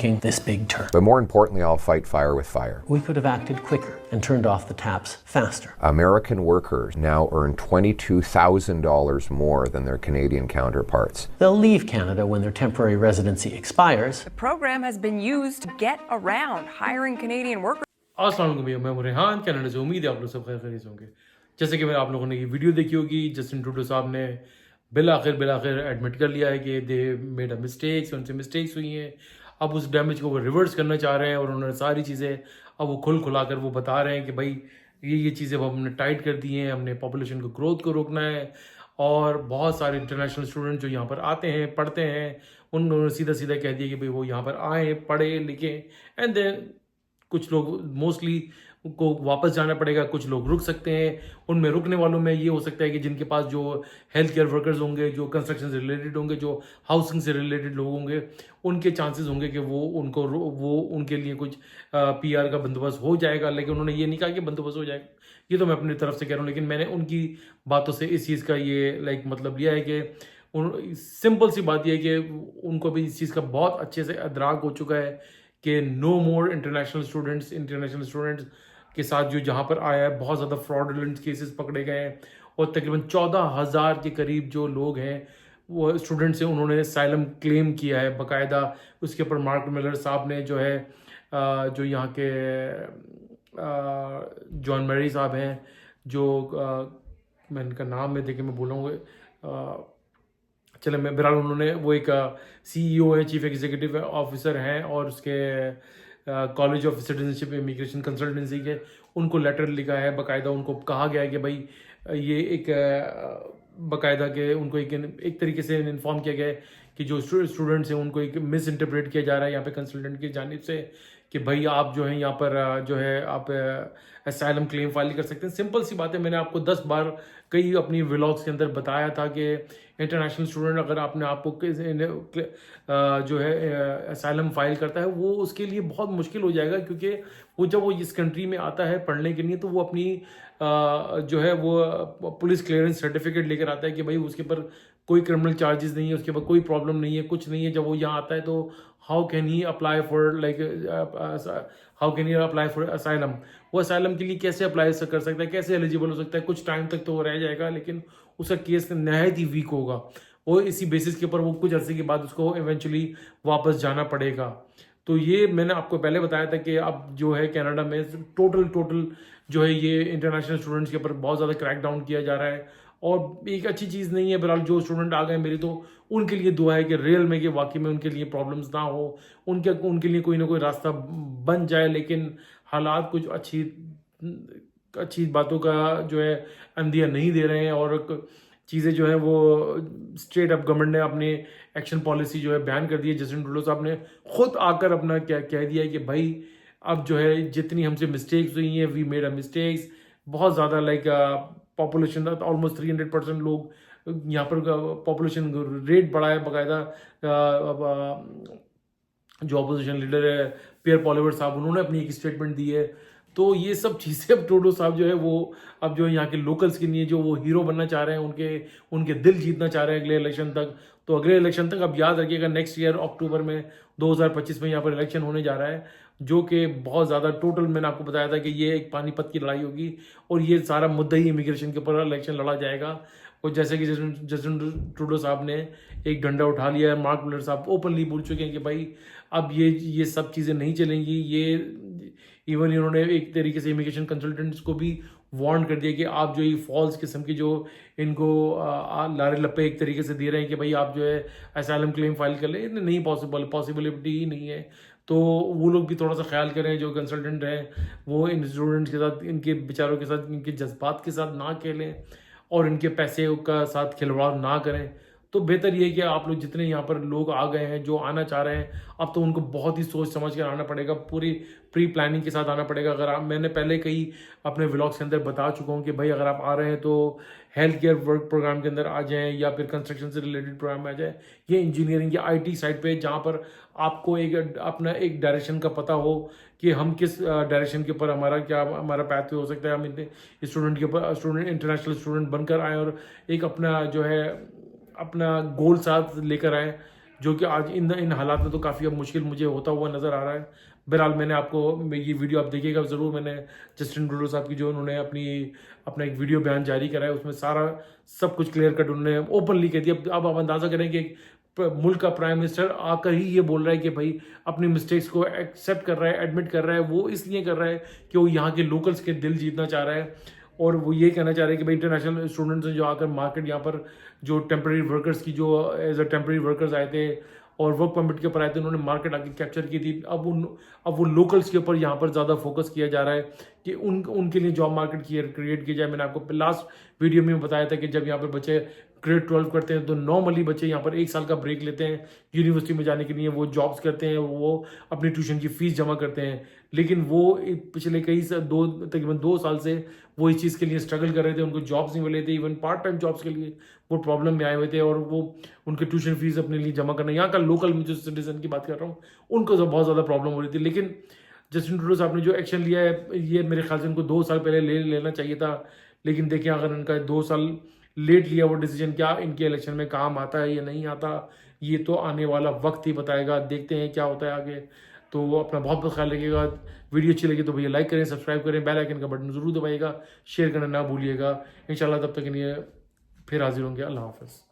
this big turn. But more importantly, I'll fight fire with fire. We could have acted quicker and turned off the taps faster. American workers now earn $22,000 more than their Canadian counterparts. They'll leave Canada when their temporary residency expires. The program has been used to get around hiring Canadian workers. अस्सलाम वालेकुम भैया, मैं हूं Rehan Canada से। उम्मीद है आप लोग सब खैर खैरियत होंगे। जैसे कि मैंने आप लोगों ने ये वीडियो देखी होगी, जस्टिन ट्रूडो साहब ने बिल आखिर एडमिट कर लिया है कि दे मेड अ मिस्टेक्स, उनसे मिस्टेक्स हुई हैं। अब उस डैमेज को वो रिवर्स करना चाह रहे हैं और उन्होंने सारी चीज़ें अब वो खुला कर वो बता रहे हैं कि भाई ये चीज़ें अब हमने टाइट कर दी हैं, हमने पॉपुलेशन को ग्रोथ को रोकना है। और बहुत सारे इंटरनेशनल स्टूडेंट जो यहाँ पर आते हैं, पढ़ते हैं, उन्होंने सीधा सीधा कह दिया कि भाई वो यहाँ पर आएँ, पढ़ें, लिखें। एंड देन कुछ लोग मोस्टली को वापस जाना पड़ेगा, कुछ लोग रुक सकते हैं। उनमें रुकने वालों में ये हो सकता है कि जिनके पास जो हेल्थ केयर वर्कर्स होंगे, जो कंस्ट्रक्शन से रिलेटेड होंगे, जो हाउसिंग से रिलेटेड लोग होंगे, उनके चांसेस होंगे कि वो उनके लिए कुछ पीआर का बंदोबस्त हो जाएगा। लेकिन उन्होंने ये नहीं कहा कि बंदोबस्त हो जाएगा, ये तो मैं अपनी तरफ से कह रहा हूँ। लेकिन मैंने उनकी बातों से इस चीज़ का ये मतलब लिया है कि सिंपल सी बात यह है कि उनको भी इस चीज़ का बहुत अच्छे से अदराक हो चुका है कि नो मोर इंटरनेशनल स्टूडेंट्स के साथ जो जहाँ पर आया है बहुत ज़्यादा फ्रॉडुलेंट केसेस पकड़े गए हैं। और तकरीबन 14,000 के करीब जो लोग हैं वो स्टूडेंट्स हैं, उन्होंने असाइलम क्लेम किया है बाकायदा। उसके ऊपर मार्क मिलर साहब ने जो है जो यहाँ के जॉन मैरी साहब हैं, जो मैं इनका नाम में देखिए मैं बोलूँगा, चले मैं बहरहाल उन्होंने वो एक CEO है, चीफ एग्जीक्यूटिव ऑफिसर हैं और उसके college of citizenship immigration consultancy के, उनको लेटर लिखा है बाकायदा। उनको कहा गया है कि भाई ये एक बाकायदा के उनको एक तरीके से इन्फॉर्म किया गया है कि जो स्टूडेंट्स हैं उनको एक मिस इंटरप्रेट किया जा रहा है यहाँ पे कंसल्टेंट की जानिब से कि भाई आप जो है यहाँ पर जो है आप असाइलम क्लेम फाइल कर सकते हैं। सिंपल सी बात है, मैंने आपको 10 बार कई अपनी व्लॉग्स के अंदर बताया था कि इंटरनेशनल स्टूडेंट अगर अपने आप को जो है असाइलम फाइल करता है, वो उसके लिए बहुत मुश्किल हो जाएगा। क्योंकि वो जब वो इस कंट्री में आता है पढ़ने के लिए, तो वो अपनी जो है वो पुलिस क्लियरेंस सर्टिफिकेट लेकर आता है कि भाई उसके ऊपर कोई क्रिमिनल चार्जेस नहीं है, उसके ऊपर कोई प्रॉब्लम नहीं है, कुछ नहीं है। जब वो यहाँ आता है तो how can he apply for asylum? वो असाइलम के लिए कैसे अप्लाई कर सकता है, कैसे एलिजिबल हो सकता है? कुछ टाइम तक तो वो रह जाएगा, लेकिन उसका केस नहायत ही वीक होगा। वो इसी बेसिस के ऊपर वो कुछ अर्से के बाद उसको इवेंचुअली वापस जाना पड़ेगा। तो ये मैंने आपको पहले बताया था कि अब जो है कनाडा में टोटल जो है ये इंटरनेशनल स्टूडेंट्स के ऊपर बहुत ज़्यादा क्रैक डाउन किया जा रहा है और एक अच्छी चीज़ नहीं है। बहरहाल जो स्टूडेंट आ गए मेरी तो उनके लिए दुआ है कि रियल में कि वाकई में उनके लिए प्रॉब्लम्स ना हो, उनके लिए कोई ना कोई रास्ता बन जाए। लेकिन हालात कुछ अच्छी बातों का जो है अंदिया नहीं दे रहे हैं और चीज़ें जो है वो स्ट्रेट अप गवर्नमेंट ने अपने एक्शन पॉलिसी जो है बयान कर दी है। जस्टिन ट्रूडो साहब ने खुद आकर अपना क्या कह दिया है कि भाई अब जो है जितनी हमसे मिस्टेक्स हुई हैं, वी मेड अ मिस्टेक्स। बहुत ज़्यादा पॉपुलेशन ऑलमोस्ट 300% लोग यहाँ पर पॉपुलेशन रेट बढ़ा है बाकायदा। जो अपोजिशन लीडर है पियर पॉलिवर साहब, उन्होंने अपनी एक स्टेटमेंट दी है। तो ये सब चीज़ें अब ट्रूडो साहब जो है वो अब जो यहाँ के लोकल्स के लिए जो वो हीरो बनना चाह रहे हैं, उनके दिल जीतना चाह रहे हैं अगले इलेक्शन तक। तो अगले इलेक्शन तक अब याद रखिएगा, नेक्स्ट ईयर अक्टूबर में 2025 में यहाँ पर इलेक्शन होने जा रहा है, जो कि बहुत ज़्यादा टोटल मैंने आपको बताया था कि ये एक पानीपत की लड़ाई होगी और ये सारा मुद्दा ही इमिग्रेशन के ऊपर इलेक्शन लड़ा जाएगा। और जैसे कि जस्टिन ट्रूडो साहब ने एक डंडा उठा लिया है, मार्क मिलर साहब ओपनली बोल चुके हैं कि भाई अब ये सब चीज़ें नहीं चलेंगी। ये इवन इन्होंने एक तरीके से इमिग्रेशन कंसल्टेंट्स को भी वार्न कर दिया कि आप जो ये फॉल्स किस्म की जो इनको लारे लप्पे एक तरीके से दे रहे हैं कि भाई आप जो है असाइलम क्लेम फाइल कर ले, नहीं पॉसिबिलिटी ही नहीं है। तो वो लोग भी थोड़ा सा ख्याल करें, जो कंसल्टेंट हैं वो इन स्टूडेंट्स के साथ, इनके बेचारों के साथ, इनके जज्बात के साथ ना खेलें और इनके पैसे का साथ खिलवाड़ ना करें। तो बेहतर ये है कि आप लोग जितने यहाँ पर लोग आ गए हैं, जो आना चाह रहे हैं, अब तो उनको बहुत ही सोच समझ कर आना पड़ेगा, पूरी प्री प्लानिंग के साथ आना पड़ेगा। मैंने पहले कई अपने व्लॉग्स के अंदर बता चुका हूँ कि भाई अगर आप आ रहे हैं तो हेल्थ केयर वर्क प्रोग्राम के अंदर आ जाएं या फिर कंस्ट्रक्शन से रिलेटेड प्रोग्राम में आ जाए, ये इंजीनियरिंग या IT साइड पे, जहाँ पर आपको अपना एक डायरेक्शन का पता हो कि हम किस डायरेक्शन के ऊपर हमारा पैथवे हो सकता है। हम स्टूडेंट के ऊपर इंटरनेशनल स्टूडेंट बनकर आए और एक अपना जो है अपना गोल साथ लेकर आए जो कि आज इन हालात में तो काफ़ी अब मुश्किल मुझे होता हुआ नज़र आ रहा है। बहरहाल मैंने आपको ये वीडियो आप देखिएगा ज़रूर, मैंने जस्टिन ट्रूडो साहब की जो उन्होंने अपना एक वीडियो बयान जारी करा है, उसमें सारा सब कुछ क्लियर कट उन्होंने ओपनली कह दिया। अब आप अंदाज़ा करें कि मुल्क का प्राइम मिनिस्टर आकर ही ये बोल रहा है कि भाई अपनी मिस्टेक्स को एक्सेप्ट कर रहा है, एडमिट कर रहा है। वो इसलिए कर रहा है कि वो यहाँ के लोकल्स के दिल जीतना चाह रहा है, और वो ये कहना चाह रहे हैं कि भाई इंटरनेशनल स्टूडेंट्स जो आकर मार्केट यहाँ पर जो टेम्प्रेरी वर्कर्स की जो एज अ टेम्प्रेरी वर्कर्स आए थे और वर्क परमिट के ऊपर आए थे, उन्होंने मार्केट आके कैप्चर की थी। अब वो लोकल्स के ऊपर यहाँ पर ज़्यादा फोकस किया जा रहा है कि उनके लिए जॉब मार्केट क्रिएट की जाए। मैंने आपको लास्ट वीडियो में बताया था कि जब यहाँ पर बच्चे ग्रेड 12 करते हैं तो नॉर्मली बच्चे यहाँ पर 1 साल का ब्रेक लेते हैं यूनिवर्सिटी में जाने के लिए, वो जॉब्स करते हैं, वो अपनी ट्यूशन की फ़ीस जमा करते हैं। लेकिन वो पिछले तकरीबन 2 साल से वो इस चीज़ के लिए स्ट्रगल कर रहे थे, उनको जॉब्स नहीं मिले थे, इवन पार्ट टाइम जॉब्स के लिए वो प्रॉब्लम में आए हुए थे, और वो उनके ट्यूशन फीस अपने लिए जमा करना, यहाँ का लोकल जो सिटीजन की बात कर रहा हूँ उनको तो बहुत ज़्यादा प्रॉब्लम हो रही थी। लेकिन जस्टिन ट्रूडो साहब ने जो एक्शन लिया है, ये मेरे ख्याल से उनको 2 साल पहले लेना चाहिए था। लेकिन देखिए अगर उनका 2 साल लेट लिया वो डिसीजन, क्या इनके इलेक्शन में काम आता है या नहीं आता, ये तो आने वाला वक्त ही बताएगा। देखते हैं क्या होता है आगे। तो अपना बहुत बहुत ख्याल रखिएगा। वीडियो अच्छी लगी तो भैया लाइक करें, सब्सक्राइब करें, बेल आइकन का बटन जरूर दबाइएगा, शेयर करना ना भूलिएगा। इंशाल्लाह तब तक के लिए फिर हाजिर होंगे। अल्लाह हाफ़िज़।